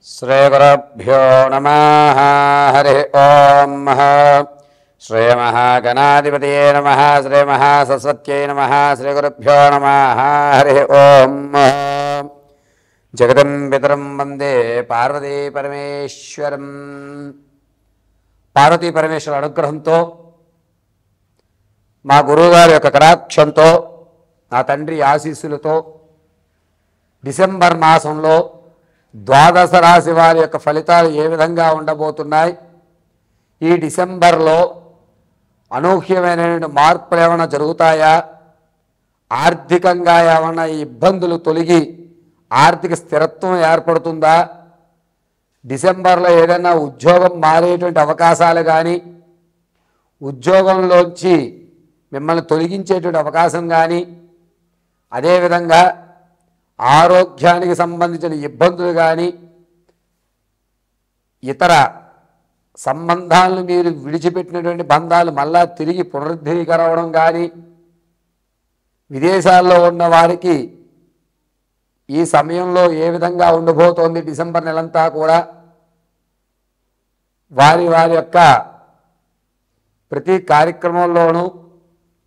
श्रीगुरुभ्यो नमः। हरि ओम श्रीमहागणाधिपतये नमः। श्रीमहासरस्वत्यै नमः। श्रीगुरुभ्यो नमः। हरि ओम। जगतं पितरं वंदे पार्वती परमेश्वरं। పార్వతీ పరమేశ్వర అనుగ్రహంతో మా గురువుగారి యొక్క కటాక్షంతో నా తండ్రి ఆశీస్సులతో డిసెంబర్ మాసంలో ద్వాదశ రాశి వారి యొక్క ఫలితాలు ఏ విధంగా ఉండబోతున్నాయి, ఈ డిసెంబర్లో అనూహ్యమైన మార్పులు ఏమైనా జరుగుతాయా, ఆర్థికంగా ఏమైనా ఇబ్బందులు తొలగి ఆర్థిక స్థిరత్వం ఏర్పడుతుందా, డిసెంబర్లో ఏదైనా ఉద్యోగం మారేటువంటి అవకాశాలు కానీ, ఉద్యోగంలోంచి మిమ్మల్ని తొలగించేటువంటి అవకాశం కానీ, అదేవిధంగా ఆరోగ్యానికి సంబంధించిన ఇబ్బందులు కానీ, ఇతర సంబంధాలను మీరు విడిచిపెట్టినటువంటి బంధాలు మళ్ళా తిరిగి పునరుద్ధరీకరవడం కానీ, విదేశాల్లో ఉన్న వారికి ఈ సమయంలో ఏ విధంగా ఉండబోతోంది డిసెంబర్ నెలంతా కూడా, వారి యొక్క ప్రతి కార్యక్రమంలోనూ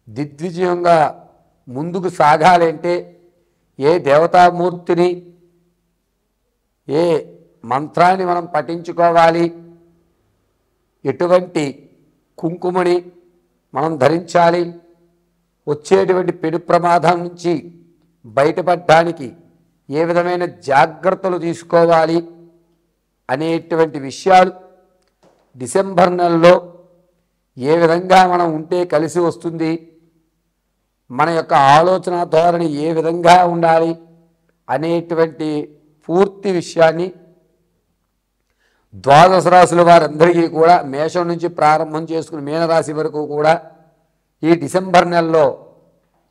దిగ్విజయంగా ముందుకు సాగాలంటే ఏ దేవతామూర్తిని, ఏ మంత్రాన్ని మనం పఠించుకోవాలి, ఎటువంటి కుంకుమని మనం ధరించాలి, వచ్చేటువంటి పెను ప్రమాదం నుంచి బయటపడడానికి ఏ విధమైన జాగ్రత్తలు తీసుకోవాలి అనేటువంటి విషయాలు డిసెంబర్ నెలలో ఏ విధంగా మనం ఉంటే కలిసి వస్తుంది, మన యొక్క ఆలోచన ధోరణి ఏ విధంగా ఉండాలి అనేటువంటి పూర్తి విషయాన్ని ద్వాదశ రాశుల వారందరికీ కూడా మేషం నుంచి ప్రారంభం చేసుకుని మీనరాశి వరకు కూడా ఈ డిసెంబర్ నెలలో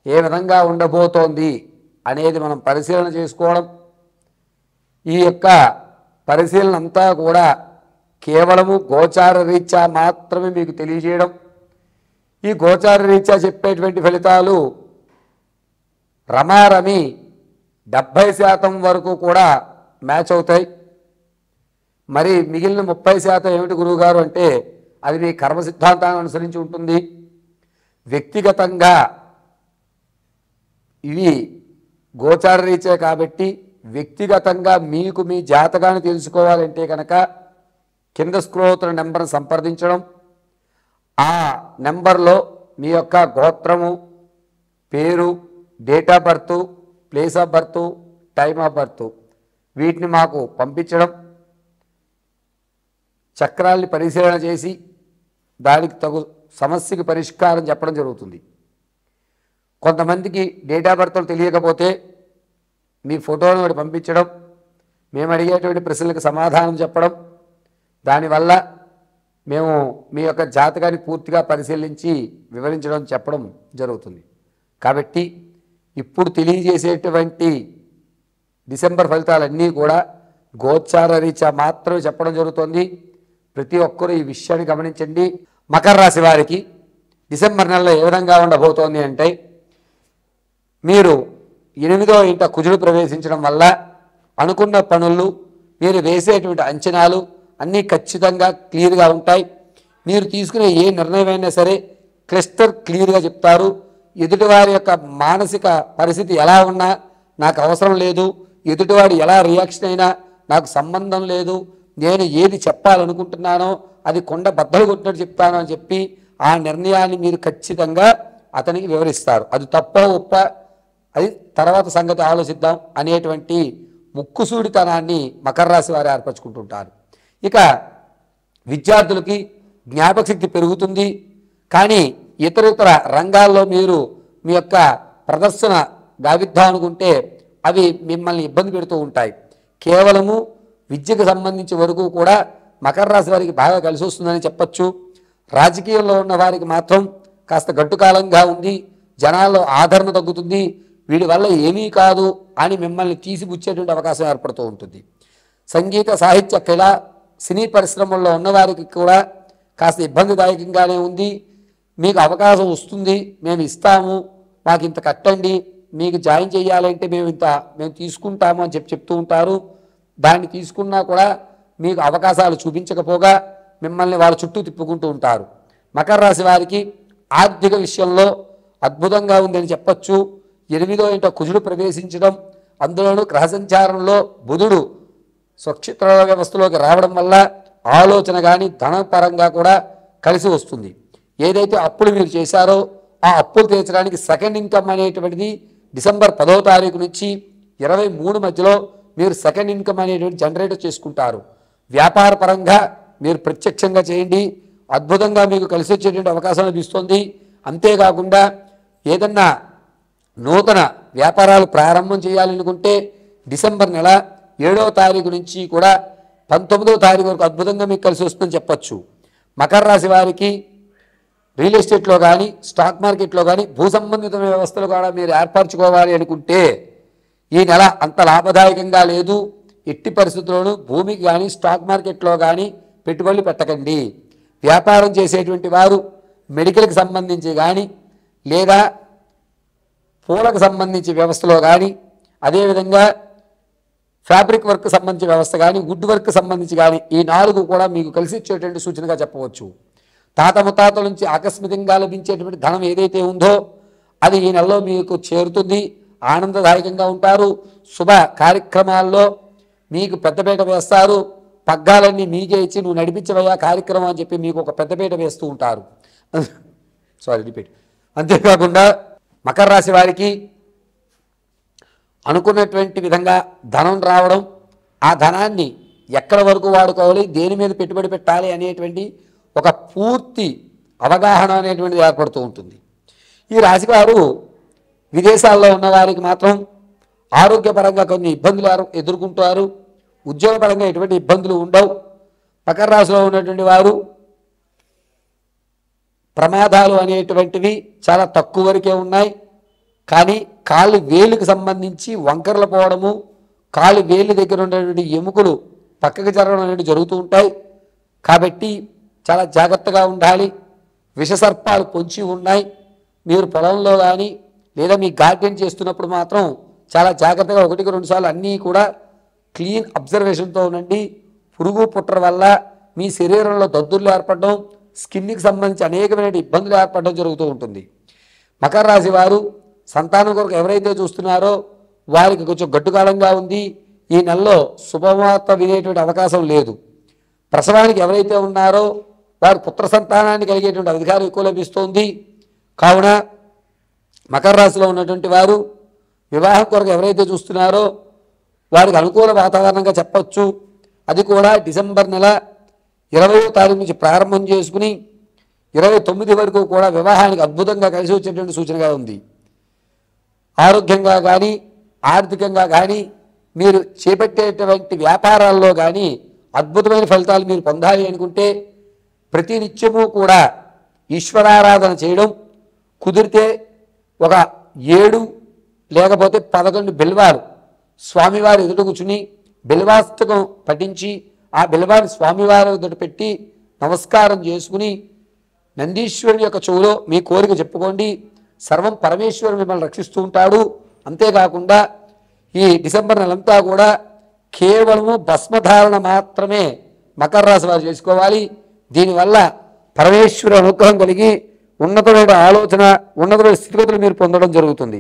ఏ విధంగా ఉండబోతోంది అనేది మనం పరిశీలన చేసుకోవడం, ఈ యొక్క పరిశీలన అంతా కూడా కేవలము గోచార రీత్యా మాత్రమే మీకు తెలియజేయడం. ఈ గోచార రీత్యా చెప్పేటువంటి ఫలితాలు రమారమి 70% వరకు కూడా మ్యాచ్ అవుతాయి. మరి మిగిలిన 30% ఏమిటి గురువుగారు అంటే, అది మీ కర్మ సిద్ధాంతాన్ని అనుసరించి ఉంటుంది. వ్యక్తిగతంగా ఇవి గోచార రీత్యా కాబట్టి వ్యక్తిగతంగా మీకు మీ జాతకాన్ని తెలుసుకోవాలంటే కనుక కింద స్క్రోల్ అవుతున్న నెంబర్ని సంప్రదించడం, ఆ నెంబర్లో మీ యొక్క గోత్రము, పేరు, date of birth, place of birth, time of birth వీటిని మాకు పంపించడం, చక్రాల్ని పరిశీలన చేసి దానికి తగు సమస్యకి పరిష్కారం చెప్పడం జరుగుతుంది. కొంతమందికి డేట్ ఆఫ్ బర్త్లు తెలియకపోతే మీ ఫోటోను ఒకటి పంపించడం, మేము అడిగేటువంటి ప్రశ్నలకు సమాధానం చెప్పడం, దానివల్ల మేము మీ యొక్క జాతకాన్ని పూర్తిగా పరిశీలించి వివరించడం చెప్పడం జరుగుతుంది. కాబట్టి ఇప్పుడు తెలియజేసేటువంటి డిసెంబర్ ఫలితాలన్నీ కూడా గోచార రీత్యా మాత్రమే చెప్పడం జరుగుతుంది. ప్రతి ఒక్కరూ ఈ విషయాన్ని గమనించండి. మకర రాశి వారికి డిసెంబర్ నెలలో ఏ విధంగా ఉండబోతోంది అంటే, మీరు 8వ ఇంట కుజుడు ప్రవేశించడం వల్ల అనుకున్న పనులు, మీరు వేసేటువంటి అంచనాలు అన్నీ ఖచ్చితంగా క్లియర్గా ఉంటాయి. మీరు తీసుకునే ఏ నిర్ణయమైనా సరే క్లస్టర్ క్లియర్గా చెప్తారు. ఎదుటివారి యొక్క మానసిక పరిస్థితి ఎలా ఉన్నా నాకు అవసరం లేదు, ఎదుటివాడు ఎలా రియాక్షన్ అయినా నాకు సంబంధం లేదు, నేను ఏది చెప్పాలనుకుంటున్నానో అది కొండ బద్దలు కొట్టినట్టు చెప్తాను అని చెప్పి ఆ నిర్ణయాన్ని మీరు ఖచ్చితంగా అతనికి వివరిస్తారు. అది తప్ప ఒప్ప అది తర్వాత సంగతి ఆలోచిద్దాం అనేటువంటి ముక్కుసూడితనాన్ని మకర రాశి వారు ఏర్పరచుకుంటుంటారు. ఇక విద్యార్థులకి జ్ఞాపకశక్తి పెరుగుతుంది. కానీ ఇతర రంగాల్లో మీరు మీ యొక్క ప్రదర్శన గావిద్దాం అనుకుంటే అవి మిమ్మల్ని ఇబ్బంది పెడుతూ ఉంటాయి. కేవలము విద్యకు సంబంధించి వరకు కూడా మకర రాశి వారికి బాగా కలిసి వస్తుందని చెప్పచ్చు. రాజకీయంలో ఉన్న వారికి మాత్రం కాస్త గడ్డుకాలంగా ఉంది, జనాల్లో ఆదరణ తగ్గుతుంది, వీడి వల్ల ఏమీ కాదు అని మిమ్మల్ని తీసిపుచ్చేటువంటి అవకాశం ఏర్పడుతూ ఉంటుంది. సంగీత, సాహిత్య, కళ, సినీ పరిశ్రమల్లో ఉన్నవారికి కూడా కాస్త ఇబ్బందిదాయకంగానే ఉంది. మీకు అవకాశం వస్తుంది, మేము ఇస్తాము, మాకు ఇంత కట్టండి, మీకు జాయిన్ చేయాలంటే మేము తీసుకుంటాము అని చెప్తూ ఉంటారు. దాన్ని తీసుకున్నా కూడా మీకు అవకాశాలు చూపించకపోగా మిమ్మల్ని వాళ్ళ చుట్టూ తిప్పుకుంటూ ఉంటారు. మకర రాశి వారికి ఆర్థిక విషయంలో అద్భుతంగా ఉందని చెప్పచ్చు. 8వ ఇంట కుజుడు ప్రవేశించడం, అందులోనూ గ్రహ సంచారంలో బుధుడు స్వక్షేత్ర వ్యవస్థలోకి రావడం వల్ల ఆలోచన కానీ ధనపరంగా కూడా కలిసి వస్తుంది. ఏదైతే అప్పులు మీరు చేశారో ఆ అప్పులు తీర్చడానికి సెకండ్ ఇన్కమ్ అనేటువంటిది డిసెంబర్ 10వ తారీఖు నుంచి 23 మధ్యలో మీరు సెకండ్ ఇన్కమ్ అనేటువంటి జనరేట్ చేసుకుంటారు. వ్యాపార పరంగా మీరు ప్రత్యక్షంగా చేయండి, అద్భుతంగా మీకు కలిసి వచ్చేటువంటి అవకాశం లభిస్తుంది. అంతేకాకుండా ఏదన్నా నూతన వ్యాపారాలు ప్రారంభం చేయాలనుకుంటే డిసెంబర్ నెల 7వ తారీఖు నుంచి కూడా 19వ తారీఖు వరకు అద్భుతంగా మీకు కలిసి వస్తుందని చెప్పచ్చు. మకర రాశి వారికి రియల్ ఎస్టేట్లో కానీ స్టాక్ మార్కెట్లో కానీ భూ సంబంధిత వ్యవస్థలు కూడా మీరు ఏర్పరచుకోవాలి అనుకుంటే ఈ నెల అంత లాభదాయకంగా లేదు. ఎట్టి పరిస్థితుల్లోనూ భూమికి కానీ స్టాక్ మార్కెట్లో కానీ పెట్టుబడులు పెట్టకండి. వ్యాపారం చేసేటువంటి వారు మెడికల్కి సంబంధించి కానీ లేదా పూలకు సంబంధించి వ్యవస్థలో కానీ, అదేవిధంగా ఫ్యాబ్రిక్ వర్క్ సంబంధించిన వ్యవస్థ కానీ, వుడ్ వర్క్ సంబంధించి కానీ ఈ 4 కూడా మీకు కలిసి వచ్చేటువంటి సూచనగా చెప్పవచ్చు. తాత ముత్తాతల నుంచి ఆకస్మికంగా లభించేటువంటి ధనం ఏదైతే ఉందో అది ఈ నెలలో మీకు చేరుతుంది. ఆనందదాయకంగా ఉంటారు. శుభ కార్యక్రమాల్లో మీకు పెద్దపీట వేస్తారు. పగ్గాలన్నీ మీకే ఇచ్చి నువ్వు నడిపించవయ్యా కార్యక్రమం అని చెప్పి మీకు ఒక పెద్దపీట వేస్తూ ఉంటారు. రిపీట్. అంతేకాకుండా మకర రాశి వారికి అనుకున్నటువంటి విధంగా ధనం రావడం, ఆ ధనాన్ని ఎక్కడి వరకు వాడుకోవాలి, దేని మీద పెట్టుబడి పెట్టాలి అనేటువంటి ఒక పూర్తి అవగాహన అనేటువంటిది ఏర్పడుతూ ఉంటుంది. ఈ రాశివారు విదేశాల్లో ఉన్నవారికి మాత్రం ఆరోగ్యపరంగా కొన్ని ఇబ్బందులు ఎదుర్కొంటారు. ఉద్యోగపరంగా ఎటువంటి ఇబ్బందులు ఉండవు. మకర రాశిలో ఉన్నటువంటి వారు ప్రమాదాలు అనేటువంటివి చాలా తక్కువ వరకే ఉన్నాయి. కానీ కాళ్ళు వేలుకు సంబంధించి వంకరలు పోవడము, కాళ్ళు వేలు దగ్గర ఉన్నటువంటి ఎముకలు పక్కకు జరగడం అనేవి జరుగుతూ ఉంటాయి. కాబట్టి చాలా జాగ్రత్తగా ఉండాలి. విషసర్పాలు పొంచి ఉన్నాయి. మీరు పొలంలో కానీ లేదా మీ గార్డెన్ చేస్తున్నప్పుడు మాత్రం చాలా జాగ్రత్తగా 1-2 సార్లు అన్నీ కూడా క్లీన్ అబ్జర్వేషన్తో ఉండండి. పురుగు పుట్ర వల్ల మీ శరీరంలో దద్దుర్లు ఏర్పడడం, స్కిన్కి సంబంధించి అనేకమైన ఇబ్బందులు ఏర్పడడం జరుగుతూ ఉంటుంది. మకర రాశి వారు సంతానం కొరకు ఎవరైతే చూస్తున్నారో వారికి కొంచెం గడ్డుకాలంగా ఉంది. ఈ నెలలో శుభవార్త వినేటువంటి అవకాశం లేదు. ప్రసవానికి ఎవరైతే ఉన్నారో వారు పుత్ర సంతానాన్ని కలిగేటువంటి అధికారం ఎక్కువ లభిస్తుంది. కావున మకర రాశిలో ఉన్నటువంటి వారు వివాహం కొరకు ఎవరైతే చూస్తున్నారో వారికి అనుకూల వాతావరణంగా చెప్పచ్చు. అది కూడా డిసెంబర్ నెల 20వ తారీఖు నుంచి ప్రారంభం చేసుకుని 29 వరకు కూడా వివాహానికి అద్భుతంగా కలిసి వచ్చేటువంటి సూచనగా ఉంది. ఆరోగ్యంగా కానీ ఆర్థికంగా కానీ మీరు చేపట్టేటువంటి వ్యాపారాల్లో కానీ అద్భుతమైన ఫలితాలు మీరు పొందాలి అనుకుంటే ప్రతి నిత్యము కూడా ఈశ్వరారాధన చేయడం, కుదిరితే ఒక 7 లేకపోతే 11 బిల్వాలు స్వామివారి ఎదుట కూర్చుని బిల్వాస్తకం పఠించి ఆ బిల్వాన్ని స్వామివారి ఎదుట పెట్టి నమస్కారం చేసుకుని నందీశ్వరుని యొక్క చెవులో మీ కోరిక చెప్పుకోండి. సర్వం పరమేశ్వరుడు మిమ్మల్ని రక్షిస్తూ ఉంటాడు. అంతేకాకుండా ఈ డిసెంబర్ నెలంతా కూడా కేవలము భస్మధారణ మాత్రమే మకర రాశి వారు చేసుకోవాలి. దీనివల్ల పరమేశ్వర అనుగ్రహం కలిగి ఉన్నతమైన ఆలోచన, ఉన్నతమైన స్థితిగతులు మీరు పొందడం జరుగుతుంది.